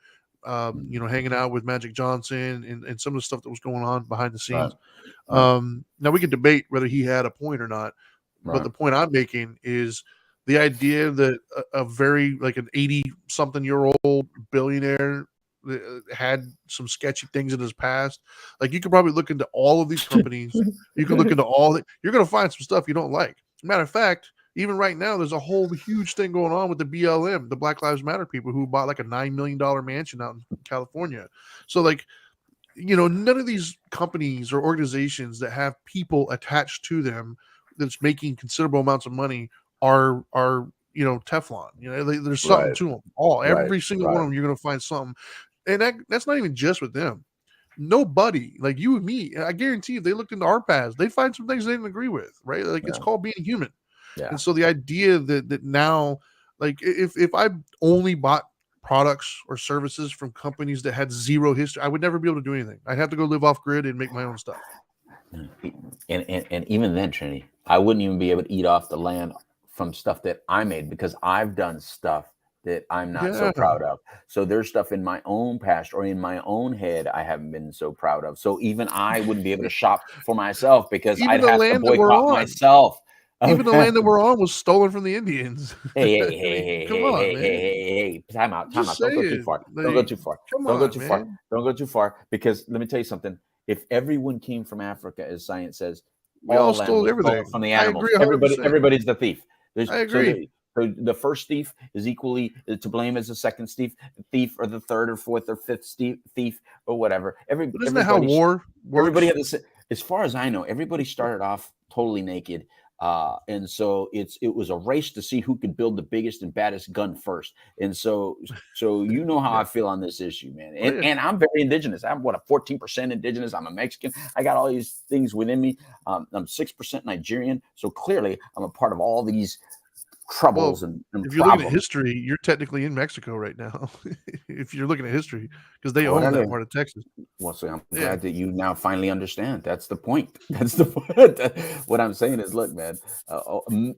hanging out with Magic Johnson and some of the stuff that was going on behind the scenes. Right. Now we can debate whether he had a point or not, but the point I'm making is the idea that a very like an 80-something-year-old billionaire had some sketchy things in his past. Like you could probably look into all of these companies. You can look into you're going to find some stuff you don't like. Matter of fact, even right now, there's a whole huge thing going on with the BLM, the Black Lives Matter people who bought like a $9 million mansion out in California. So like, none of these companies or organizations that have people attached to them that's making considerable amounts of money are Teflon. There's something to them. Every single one of them, you're going to find something. And that's not even just with them. Nobody like you and me, I guarantee if they looked into our past, they'd find some things they didn't agree with, right? Like it's called being human. Yeah. And so the idea that now, like if I only bought products or services from companies that had zero history, I would never be able to do anything. I'd have to go live off grid and make my own stuff. And even then, Trinity, I wouldn't even be able to eat off the land from stuff that I made because I've done stuff that I'm not so proud of. So there's stuff in my own past or in my own head I haven't been so proud of. So even I wouldn't be able to shop for myself because I'd have to boycott myself. Even the land that we're on was stolen from the Indians. Hey, come on, man. Hey, time out. Don't go too far. Don't go too far. Don't go too far. Because let me tell you something. If everyone came from Africa, as science says, we all stole everything from the animals. Everybody's the thief. I agree. So the first thief is equally to blame as the second thief, or the third or fourth or fifth thief or whatever. Isn't that how war works? Everybody had this. As far as I know, everybody started off totally naked. And so it was a race to see who could build the biggest and baddest gun first. And so you know how I feel on this issue, man. And I'm very indigenous. I'm 14% indigenous. I'm a Mexican. I got all these things within me. I'm 6% Nigerian. So clearly I'm a part of all these troubles and if you're looking at history, you're technically in Mexico right now. If you're looking at history, because they own that part of Texas. Well, so I'm glad that you now finally understand. That's the point. That's the point. What I'm saying is, look, man,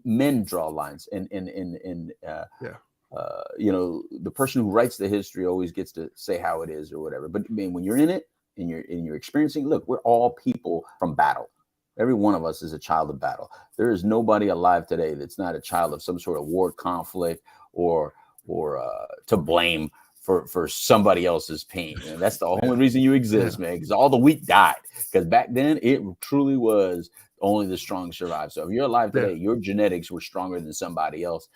men draw lines, and the person who writes the history always gets to say how it is or whatever. But I mean, when you're in it and you're experiencing, look, we're all people from battle. Every one of us is a child of battle. There is nobody alive today that's not a child of some sort of war conflict or to blame for somebody else's pain. And that's the only reason you exist, man, because all the weak died. Because back then it truly was only the strong survive. So if you're alive today, your genetics were stronger than somebody else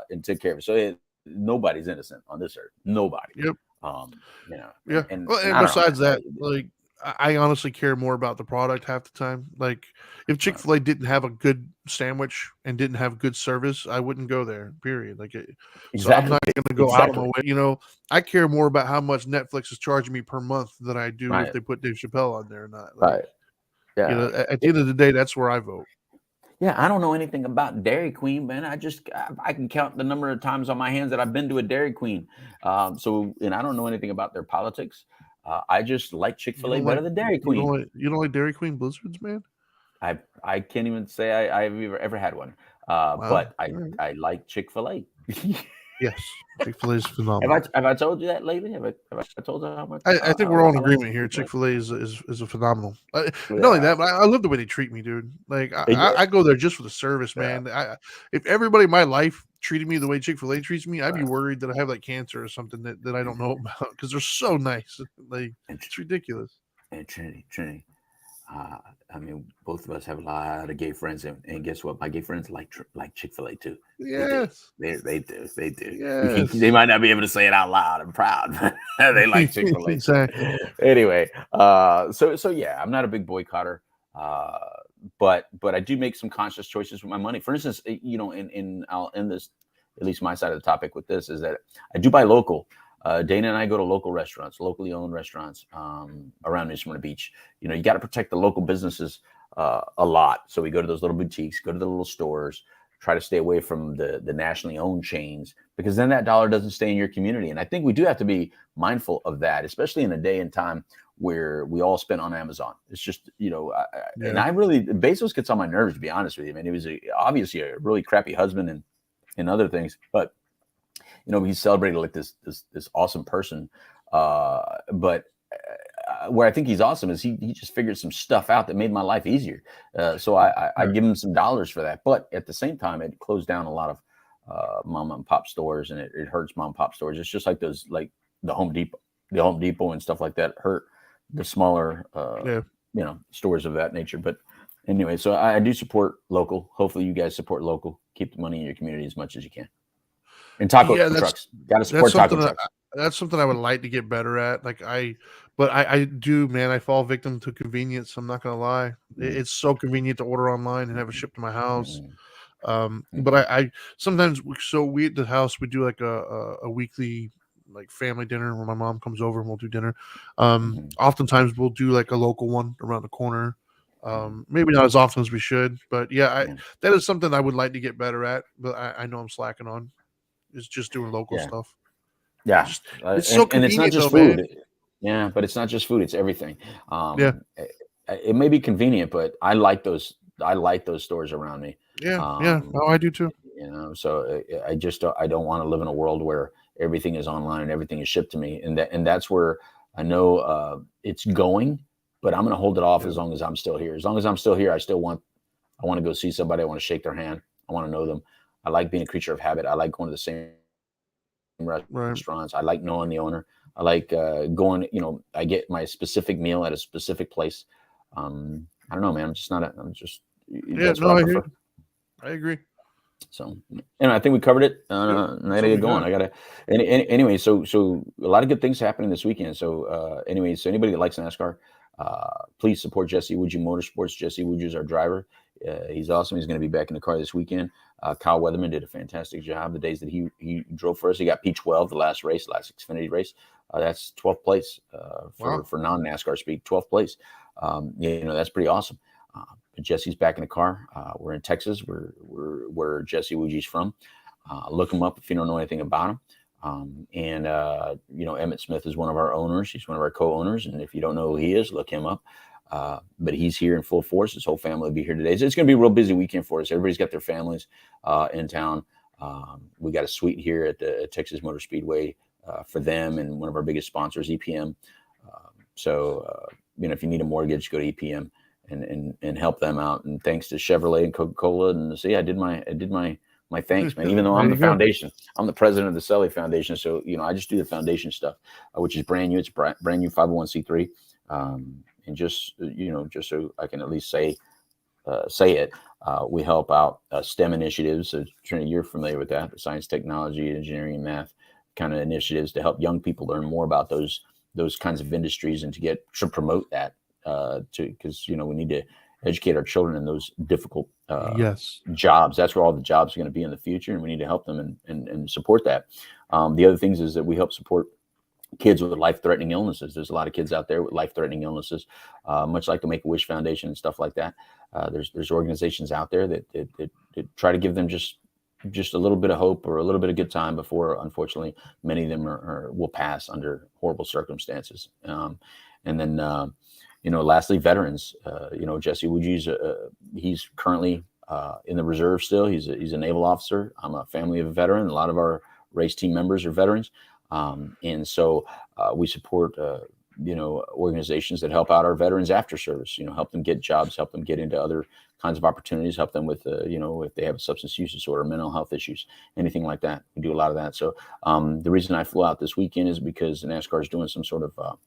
and took care of it. So nobody's innocent on this earth. Nobody. Yep. And besides that, like, I honestly care more about the product half the time. Like if Chick-fil-A didn't have a good sandwich and didn't have good service, I wouldn't go there, period. Like, so I'm not going to go out of my way. I care more about how much Netflix is charging me per month than I do if they put Dave Chappelle on there or not. Like, at the end of the day, that's where I vote. Yeah, I don't know anything about Dairy Queen, man. I can count the number of times on my hands that I've been to a Dairy Queen. And I don't know anything about their politics. I just like Chick-fil-A better than Dairy Queen. You don't like Dairy Queen Blizzards, man? I can't even say I've ever had one. But I like Chick-fil-A. Yes, Chick-fil-A is phenomenal. Have I told you that lately? Have I told you how much? I think we're all in agreement here. Chick-fil-A is a phenomenal. Not only that, but I love the way they treat me, dude. Like I go there just for the service, man. If everybody in my life treated me the way Chick-fil-A treats me, I'd be worried that I have like cancer or something that I don't know about because they're so nice. Like it's ridiculous. And Trinity. I mean, both of us have a lot of gay friends, and guess what? My gay friends like Chick-fil-A too. Yes, they do. Yes. They might not be able to say it out loud and proud, but they like Chick-fil-A. Exactly. Anyway, so yeah, I'm not a big boycotter, but I do make some conscious choices with my money. For instance, I'll end this, at least my side of the topic with this, is that I do buy local. Dana and I go to local restaurants, locally owned restaurants around New Smyrna Beach. You got to protect the local businesses a lot. So we go to those little boutiques, go to the little stores, try to stay away from the nationally owned chains, because then that dollar doesn't stay in your community. And I think we do have to be mindful of that, especially in a day and time where we all spend on Amazon. It's just, and I really, Bezos gets on my nerves, to be honest with you. I mean, he was obviously a really crappy husband and other things, but he's celebrated like this awesome person But where I think he's awesome is he just figured some stuff out that made my life easier. So I give him some dollars for that. But at the same time, it closed down a lot of mom and pop stores, and it hurts mom and pop stores. It's just like those, like the Home Depot and stuff like that hurt the smaller, stores of that nature. But anyway, so I do support local. Hopefully you guys support local. Keep the money in your community as much as you can. And taco trucks. Got to support taco trucks. That's something I would like to get better at. But I do, man. I fall victim to convenience. I'm not gonna lie. It's so convenient to order online and have it shipped to my house. But I sometimes, so we at the house, we do like a weekly like family dinner where my mom comes over and we'll do dinner. Oftentimes we'll do like a local one around the corner. Maybe not as often as we should, but that is something I would like to get better at. But I know I'm slacking on. Is just doing local stuff. Yeah, it's so and it's not just though, food. Yeah, but it's not just food; it's everything. It may be convenient, but I like those stores around me. Oh, I do too. So I don't want to live in a world where everything is online and everything is shipped to me, and that's where I know it's going. But I'm going to hold it off as long as I'm still here. As long as I'm still here, I want to go see somebody. I want to shake their hand. I want to know them. I like being a creature of habit. I like going to the same restaurants. I like knowing the owner. I like going, I get my specific meal at a specific place. I don't know, man. I agree. So, I think we covered it. I gotta get going. Anyway, so a lot of good things happening this weekend. So, so anybody that likes NASCAR, please support Jesse Woodgie Motorsports. Jesse Woodgie is our driver. He's awesome. He's going to be back in the car this weekend. Kyle Weatherman did a fantastic job the days that he drove for us. He got P12 the last Xfinity race. That's 12th place for non-NASCAR speed. 12th place. That's pretty awesome. But Jesse's back in the car. We're in Texas. Where Jesse Woodgie's from. Look him up if you don't know anything about him. Emmett Smith is one of our owners. He's one of our co-owners. And if you don't know who he is, look him up. But he's here in full force. His whole family will be here today. So it's going to be a real busy weekend for us. Everybody's got their families in town. We got a suite here at the Texas Motor Speedway for them, and one of our biggest sponsors, EPM. If you need a mortgage, go to EPM and help them out. And thanks to Chevrolet and Coca-Cola. And I did my thanks, man. Even though I'm the foundation, I'm the president of the Selly Foundation. So I just do the foundation stuff, which is brand new. It's brand new 501c3. And just so I can at least say it, we help out STEM initiatives. So Trinity, you're familiar with that, the science, technology, engineering, and math kind of initiatives to help young people learn more about those kinds of industries and to promote that because we need to educate our children in those difficult jobs. That's where all the jobs are going to be in the future, and we need to help them and support that. The other things is that we help support kids with life-threatening illnesses. There's a lot of kids out there with life-threatening illnesses, much like the Make-A-Wish Foundation and stuff like that. There's organizations out there that try to give them just a little bit of hope or a little bit of good time before, unfortunately, many of them will pass under horrible circumstances. Lastly, veterans. Jesse Woodgie's he's currently in the reserve still. He's a naval officer. I'm a family of a veteran. A lot of our race team members are veterans. So we support, organizations that help out our veterans after service, help them get jobs, help them get into other kinds of opportunities, help them with, if they have a substance use disorder, mental health issues, anything like that. We do a lot of that. So the reason I flew out this weekend is because NASCAR is doing some sort of,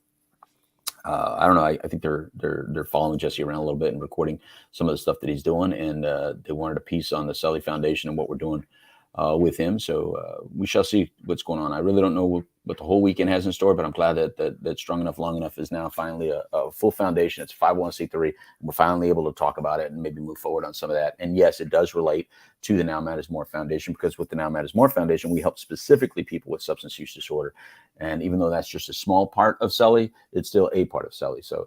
I don't know. I think they're following Jesse around a little bit and recording some of the stuff that he's doing. And they wanted a piece on the Selly Foundation and what we're doing with him. So we shall see what's going on. I really don't know what the whole weekend has in store, but I'm glad that Strong Enough, Long Enough is now finally a full foundation. It's 501c3. We're finally able to talk about it and maybe move forward on some of that. And yes, it does relate to the Now Matters More Foundation, because with the Now Matters More Foundation, we help specifically people with substance use disorder. And even though that's just a small part of Selly, it's still a part of Selly. So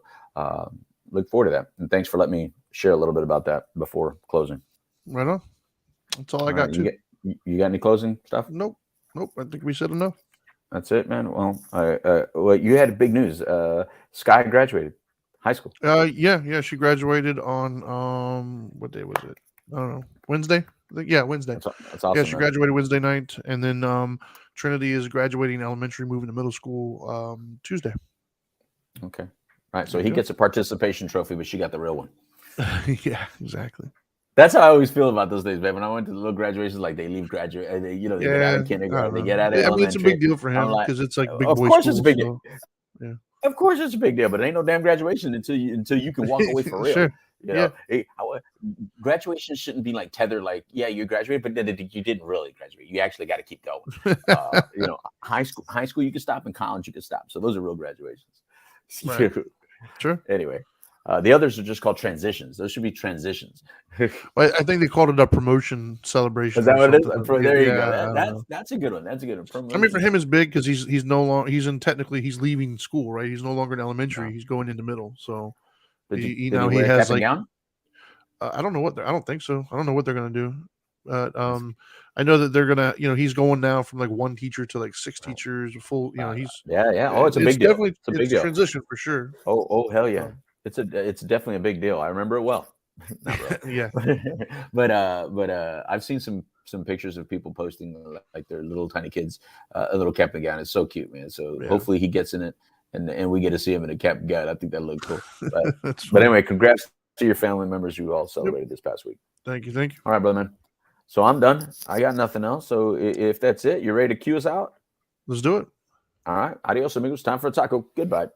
look forward to that. And thanks for letting me share a little bit about that before closing. Right on. That's all I got. You got any closing stuff? Nope. I think we said enough. That's it, man. Well, you had big news. Sky graduated high school. Yeah. She graduated on what day was it? I don't know. Wednesday Yeah, Wednesday. That's awesome. Yeah, she man. graduated Wednesday night, and then Trinity is graduating elementary, moving to middle school Tuesday. Okay. All right. So There he you go. gets a participation trophy, but she got the real one. Yeah, exactly. That's how I always feel about those days, man. When I went to the little graduations, like they leave graduate, they get out Yeah, of I kindergarten, they don't get know. out of I mean, it's a big elementary. deal for I'm him like, because it's like big of boy course school. it's a big So, deal. yeah. Of course it's a big deal, but it ain't no damn graduation until you can walk away for real. Sure. You know, graduation shouldn't be like tethered, like, yeah, you graduated, but then you didn't really graduate. You actually got to keep going. You know, high school you can stop, and college you can stop. So those are real graduations. Right. Sure. Anyway, the others are just called transitions. Those should be transitions. I think they called it a promotion celebration. Is that or what it is? something. There you Yeah, go. I don't know. That's a good one. That's a good one. I mean, for him, it's big because he's no longer he's leaving school, right? He's no longer in elementary. No. He's going into middle. So Did he he now he wear a has cap and like gown? I don't know what I don't think so. I don't know what they're gonna do. But I know that they're gonna he's going now from like one teacher to like 6 teachers. Full he's Yeah. Oh, it's a big deal. Definitely It's a big deal. transition for sure. Oh hell yeah. It's definitely a big deal. I remember it well. Not really. Yeah. but I've seen some pictures of people posting like their little tiny kids, a little cap and gown. It's so cute, man. So hopefully he gets in it and we get to see him in a cap and gown. I think that looks cool. But anyway, congrats to your family members who all celebrated this past week. Thank you. All right, brother man. So I'm done. I got nothing else. So if that's it, you're ready to cue us out? Let's do it. All right. Adios, amigos. Time for a taco. Goodbye.